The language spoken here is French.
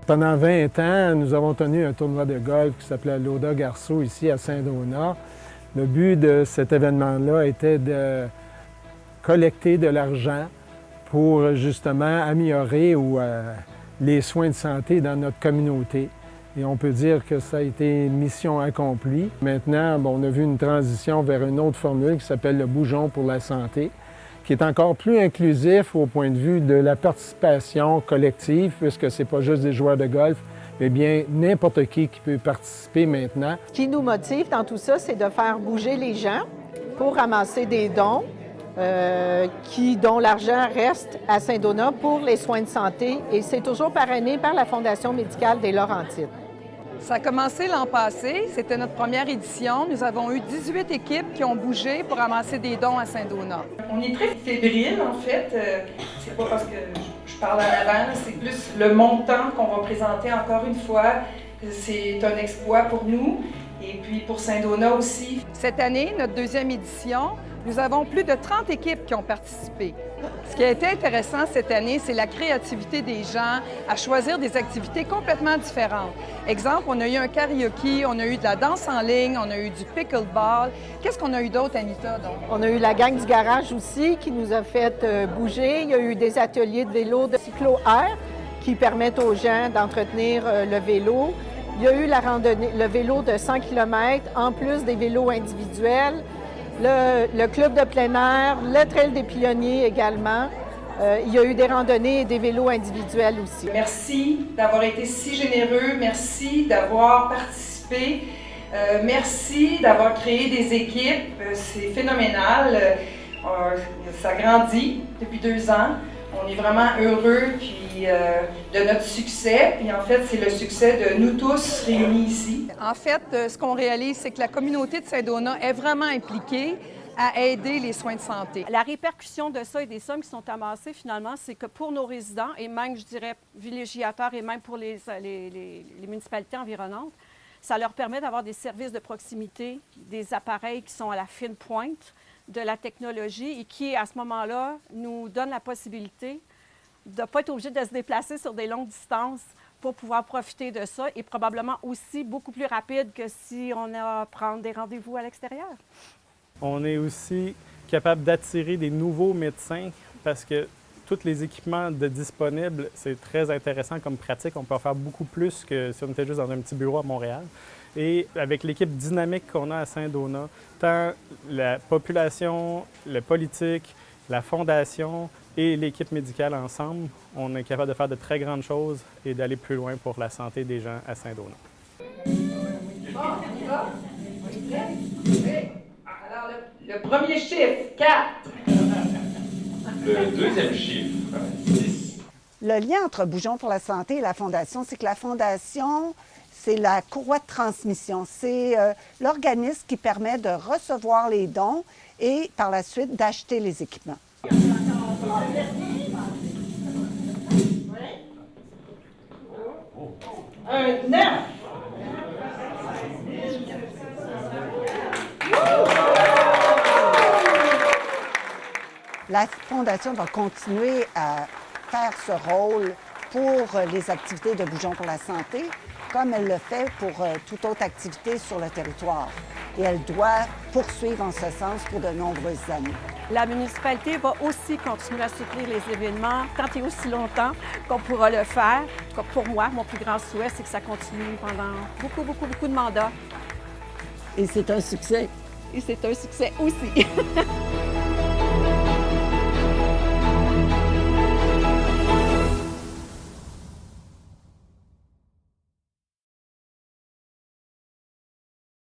Pendant 20 ans, nous avons tenu un tournoi de golf qui s'appelait l'Oda Garceau ici à Saint-Donat. Le but de cet événement-là était de collecter de l'argent pour justement améliorer les soins de santé dans notre communauté. Et on peut dire que ça a été mission accomplie. Maintenant, on a vu une transition vers une autre formule qui s'appelle le Bougeon pour la santé, qui est encore plus inclusif au point de vue de la participation collective, puisque ce n'est pas juste des joueurs de golf, mais bien n'importe qui peut participer maintenant. Ce qui nous motive dans tout ça, c'est de faire bouger les gens pour ramasser des dons dont l'argent reste à Saint-Donat pour les soins de santé. Et c'est toujours parrainé par la Fondation médicale des Laurentides. Ça a commencé l'an passé, c'était notre première édition. Nous avons eu 18 équipes qui ont bougé pour ramasser des dons à Saint-Donat. On est très fébrile, en fait. C'est pas parce que je parle en avant, c'est plus le montant qu'on va présenter encore une fois. C'est un exploit pour nous et puis pour Saint-Donat aussi. Cette année, notre deuxième édition, nous avons plus de 30 équipes qui ont participé. Ce qui a été intéressant cette année, c'est la créativité des gens à choisir des activités complètement différentes. Exemple, on a eu un karaoké, on a eu de la danse en ligne, on a eu du pickleball. Qu'est-ce qu'on a eu d'autre, Anita? Donc? On a eu la gang du garage aussi qui nous a fait bouger. Il y a eu des ateliers de vélo de cyclo-air qui permettent aux gens d'entretenir le vélo. Il y a eu la randonnée, le vélo de 100 km, en plus des vélos individuels. Le club de plein air, le trail des pionniers également. Il y a eu des randonnées et des vélos individuels aussi. Merci d'avoir été si généreux. Merci d'avoir participé. Merci d'avoir créé des équipes. C'est phénoménal. Ça grandit depuis 2 ans. On est vraiment heureux de notre succès. Puis en fait, c'est le succès de nous tous réunis ici. En fait, ce qu'on réalise, c'est que la communauté de Saint-Donat est vraiment impliquée à aider les soins de santé. La répercussion de ça et des sommes qui sont amassées, finalement, c'est que pour nos résidents et même, je dirais, villégiateurs et même pour les municipalités environnantes, ça leur permet d'avoir des services de proximité, des appareils qui sont à la fine pointe de la technologie et qui, à ce moment-là, nous donnent la possibilité de ne pas être obligé de se déplacer sur des longues distances pour pouvoir profiter de ça et probablement aussi beaucoup plus rapide que si on a à prendre des rendez-vous à l'extérieur. On est aussi capable d'attirer des nouveaux médecins parce que tous les équipements disponibles, c'est très intéressant comme pratique. On peut en faire beaucoup plus que si on était juste dans un petit bureau à Montréal. Et avec l'équipe dynamique qu'on a à Saint-Donat, tant la population, le politique, la fondation et l'équipe médicale ensemble, on est capable de faire de très grandes choses et d'aller plus loin pour la santé des gens à Saint-Donat. Alors, le premier chiffre, 4. Le deuxième chiffre, 6. Le lien entre Bougeons pour la santé et la Fondation, c'est que la Fondation, c'est la courroie de transmission. C'est l'organisme qui permet de recevoir les dons et par la suite d'acheter les équipements. Un 9. La Fondation va continuer à faire ce rôle pour les activités de Bougeons pour la santé, comme elle le fait pour toute autre activité sur le territoire. Et elle doit poursuivre en ce sens pour de nombreuses années. La municipalité va aussi continuer à soutenir les événements tant et aussi longtemps qu'on pourra le faire. Pour moi, mon plus grand souhait, c'est que ça continue pendant beaucoup de mandats. Et c'est un succès. Et c'est un succès aussi.